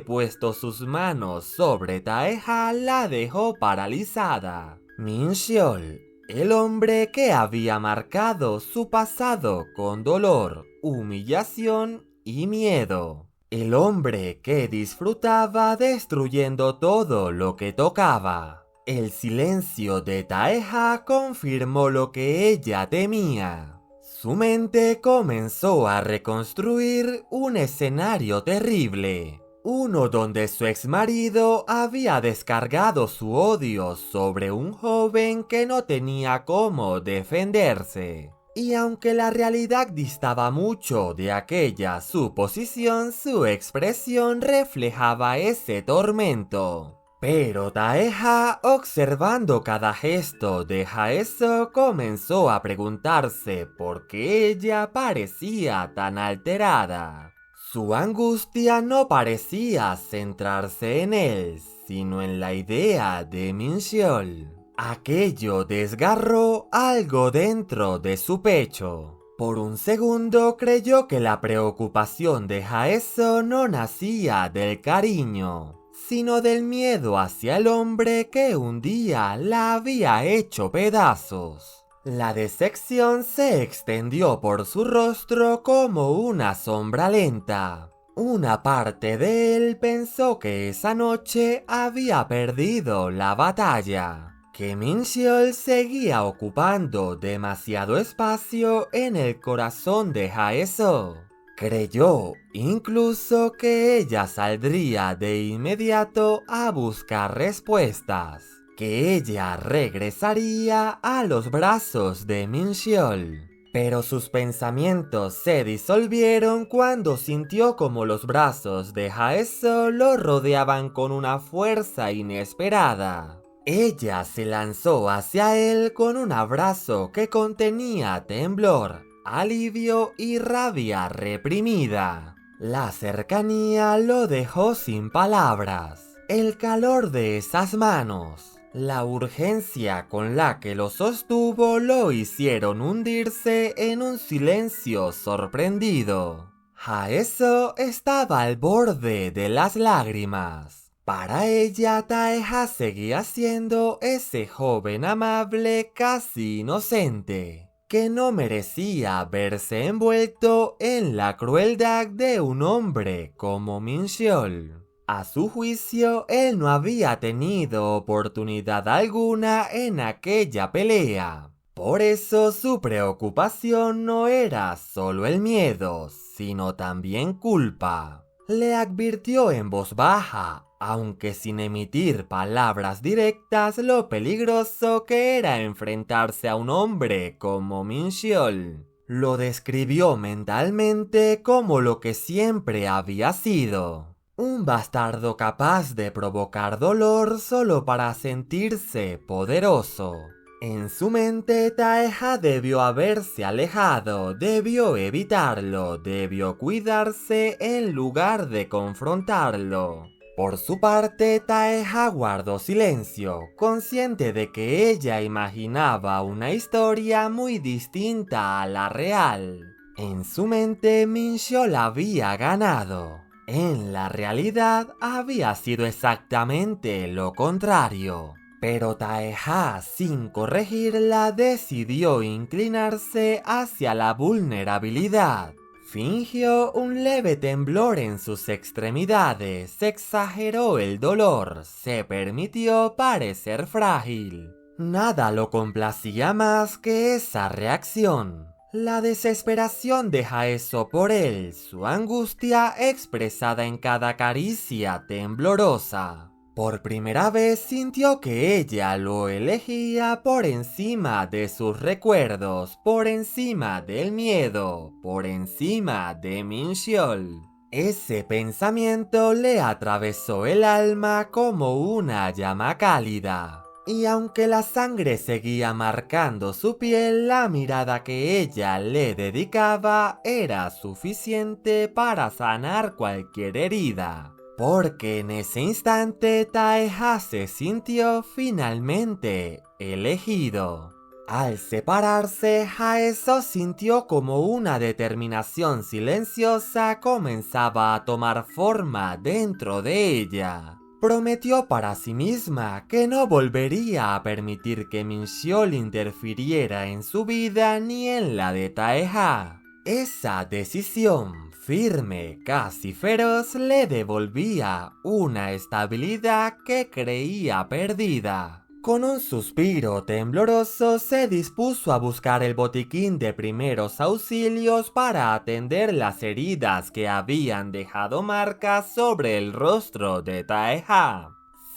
puesto sus manos sobre Taeha la dejó paralizada. Minxiol, el hombre que había marcado su pasado con dolor, humillación y miedo. El hombre que disfrutaba destruyendo todo lo que tocaba. El silencio de Taeha confirmó lo que ella temía. Su mente comenzó a reconstruir un escenario terrible. Uno donde su exmarido había descargado su odio sobre un joven que no tenía cómo defenderse. Y aunque la realidad distaba mucho de aquella suposición, su expresión reflejaba ese tormento. Pero Taeha, observando cada gesto de Haeso, comenzó a preguntarse por qué ella parecía tan alterada. Su angustia no parecía centrarse en él, sino en la idea de Minxiol. Aquello desgarró algo dentro de su pecho. Por un segundo creyó que la preocupación de Haeso no nacía del cariño, sino del miedo hacia el hombre que un día la había hecho pedazos. La decepción se extendió por su rostro como una sombra lenta. Una parte de él pensó que esa noche había perdido la batalla, que Minxiol seguía ocupando demasiado espacio en el corazón de Haeso. Creyó incluso que ella saldría de inmediato a buscar respuestas. que ella regresaría a los brazos de Minxiol. Pero sus pensamientos se disolvieron cuando sintió como los brazos de Haeso lo rodeaban con una fuerza inesperada. Ella se lanzó hacia él con un abrazo que contenía temblor, alivio y rabia reprimida. La cercanía lo dejó sin palabras. El calor de esas manos, la urgencia con la que lo sostuvo lo hicieron hundirse en un silencio sorprendido. Haeso estaba al borde de las lágrimas. Para ella, Taeha seguía siendo ese joven amable casi inocente, que no merecía verse envuelto en la crueldad de un hombre como Minxiol. A su juicio, él no había tenido oportunidad alguna en aquella pelea. Por eso su preocupación no era solo el miedo, sino también culpa. Le advirtió en voz baja, aunque sin emitir palabras directas, lo peligroso que era enfrentarse a un hombre como Minxiol. Lo describió mentalmente como lo que siempre había sido. Un bastardo capaz de provocar dolor solo para sentirse poderoso. En su mente, Taeha debió haberse alejado, debió evitarlo, debió cuidarse en lugar de confrontarlo. Por su parte, Taeha guardó silencio, consciente de que ella imaginaba una historia muy distinta a la real. En su mente, Minxiol había ganado. En la realidad había sido exactamente lo contrario. Pero Taeha, sin corregirla, decidió inclinarse hacia la vulnerabilidad. Fingió un leve temblor en sus extremidades, exageró el dolor, se permitió parecer frágil. Nada lo complacía más que esa reacción. La desesperación de Haeso por él, su angustia expresada en cada caricia temblorosa. Por primera vez sintió que ella lo elegía por encima de sus recuerdos, por encima del miedo, por encima de Minxiol. Ese pensamiento le atravesó el alma como una llama cálida. Y aunque la sangre seguía marcando su piel, la mirada que ella le dedicaba era suficiente para sanar cualquier herida. Porque en ese instante Taeha se sintió finalmente elegido. Al separarse, Haeso sintió como una determinación silenciosa comenzaba a tomar forma dentro de ella. Prometió para sí misma que no volvería a permitir que Minxiol interfiriera en su vida ni en la de Taeha. Esa decisión firme, casi feroz, le devolvía una estabilidad que creía perdida. Con un suspiro tembloroso se dispuso a buscar el botiquín de primeros auxilios para atender las heridas que habían dejado marcas sobre el rostro de Taeha.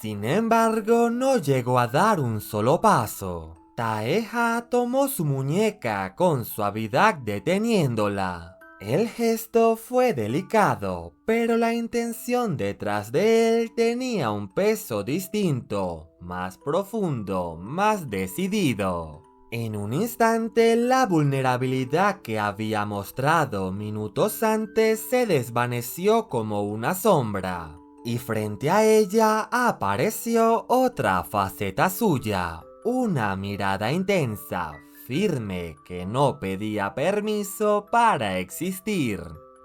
Sin embargo, no llegó a dar un solo paso. Taeha tomó su muñeca con suavidad deteniéndola. El gesto fue delicado, pero la intención detrás de él tenía un peso distinto, más profundo, más decidido. En un instante, la vulnerabilidad que había mostrado minutos antes se desvaneció como una sombra, y frente a ella apareció otra faceta suya, una mirada intensa, firme, que no pedía permiso para existir.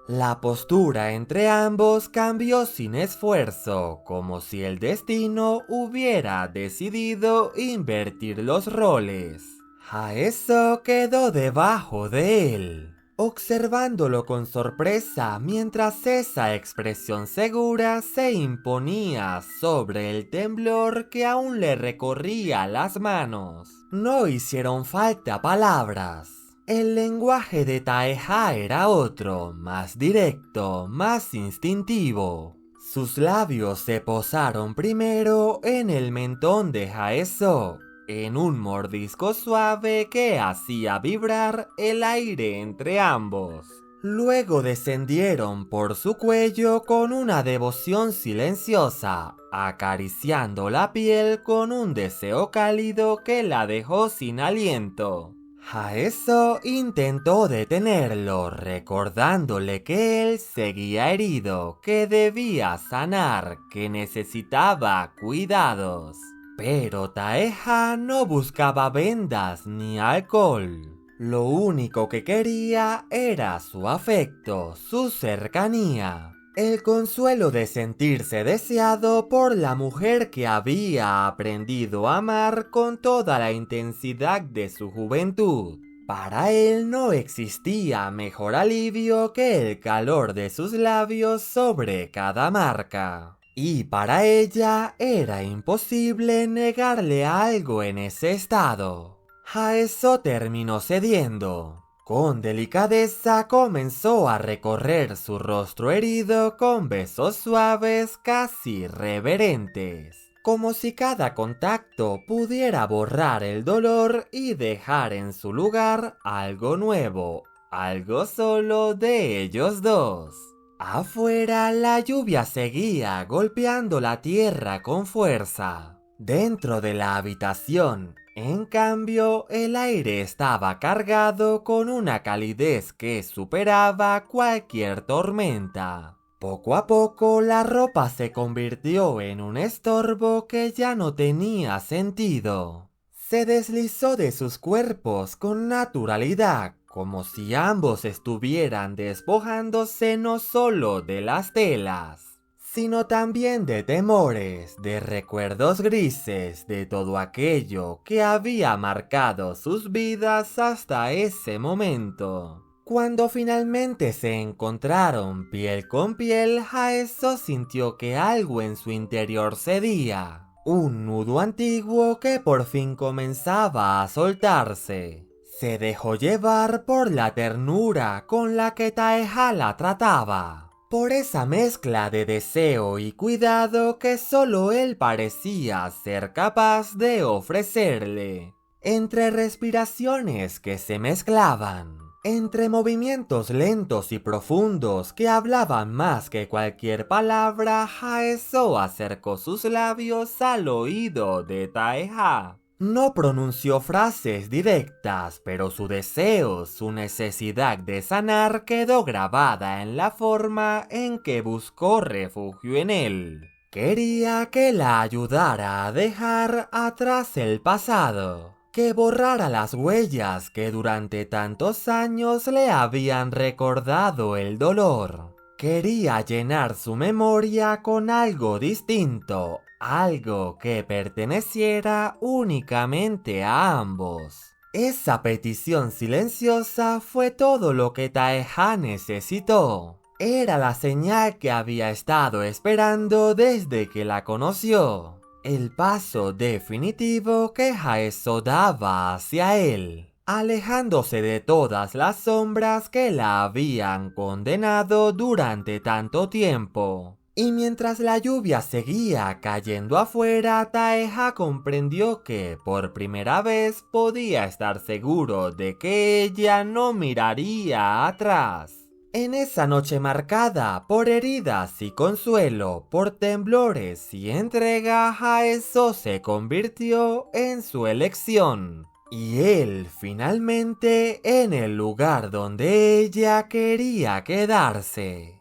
La postura entre ambos cambió sin esfuerzo, como si el destino hubiera decidido invertir los roles. Haeso quedó debajo de él, observándolo con sorpresa mientras esa expresión segura se imponía sobre el temblor que aún le recorría las manos. No hicieron falta palabras. El lenguaje de Taeha era otro, más directo, más instintivo. Sus labios se posaron primero en el mentón de Haeso, en un mordisco suave que hacía vibrar el aire entre ambos. Luego descendieron por su cuello con una devoción silenciosa, acariciando la piel con un deseo cálido que la dejó sin aliento. Haeso intentó detenerlo, recordándole que él seguía herido, que debía sanar, que necesitaba cuidados. Pero Taeha no buscaba vendas ni alcohol. Lo único que quería era su afecto, su cercanía. El consuelo de sentirse deseado por la mujer que había aprendido a amar con toda la intensidad de su juventud. Para él no existía mejor alivio que el calor de sus labios sobre cada marca. Y para ella era imposible negarle algo en ese estado. Haeso terminó cediendo. Con delicadeza comenzó a recorrer su rostro herido con besos suaves, casi reverentes, como si cada contacto pudiera borrar el dolor y dejar en su lugar algo nuevo, algo solo de ellos dos. Afuera la lluvia seguía golpeando la tierra con fuerza. Dentro de la habitación, en cambio, el aire estaba cargado con una calidez que superaba cualquier tormenta. Poco a poco la ropa se convirtió en un estorbo que ya no tenía sentido. Se deslizó de sus cuerpos con naturalidad, como si ambos estuvieran despojándose no solo de las telas, sino también de temores, de recuerdos grises, de todo aquello que había marcado sus vidas hasta ese momento. Cuando finalmente se encontraron piel con piel, Haeso sintió que algo en su interior cedía. Un nudo antiguo que por fin comenzaba a soltarse. Se dejó llevar por la ternura con la que Taeha la trataba. Por esa mezcla de deseo y cuidado que solo él parecía ser capaz de ofrecerle. Entre respiraciones que se mezclaban, entre movimientos lentos y profundos que hablaban más que cualquier palabra, Haeso acercó sus labios al oído de Taeha. No pronunció frases directas, pero su deseo, su necesidad de sanar quedó grabada en la forma en que buscó refugio en él. Quería que la ayudara a dejar atrás el pasado, que borrara las huellas que durante tantos años le habían recordado el dolor. Quería llenar su memoria con algo distinto, algo que perteneciera únicamente a ambos. Esa petición silenciosa fue todo lo que Taeha necesitó. Era la señal que había estado esperando desde que la conoció. El paso definitivo que Haeso daba hacia él, alejándose de todas las sombras que la habían condenado durante tanto tiempo. Y mientras la lluvia seguía cayendo afuera, Taeha comprendió que por primera vez podía estar seguro de que ella no miraría atrás. En esa noche marcada por heridas y consuelo, por temblores y entrega, Haeso se convirtió en su elección. Y él finalmente en el lugar donde ella quería quedarse.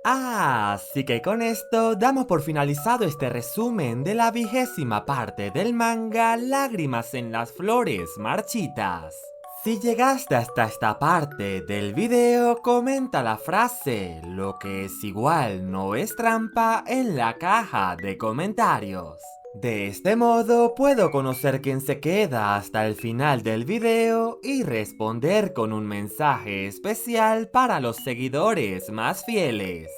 Así que con esto damos por finalizado este resumen de la 20ª parte del manga Lágrimas en las flores marchitas. Si llegaste hasta esta parte del video, comenta la frase "lo que es igual no es trampa" en la caja de comentarios. De este modo puedo conocer quién se queda hasta el final del video y responder con un mensaje especial para los seguidores más fieles.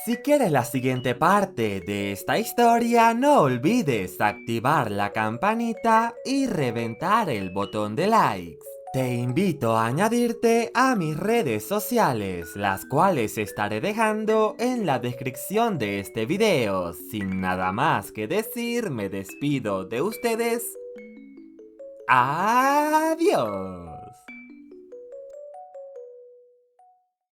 Si quieres la siguiente parte de esta historia, no olvides activar la campanita y reventar el botón de likes. Te invito a añadirte a mis redes sociales, las cuales estaré dejando en la descripción de este video. Sin nada más que decir, me despido de ustedes. ¡Adiós!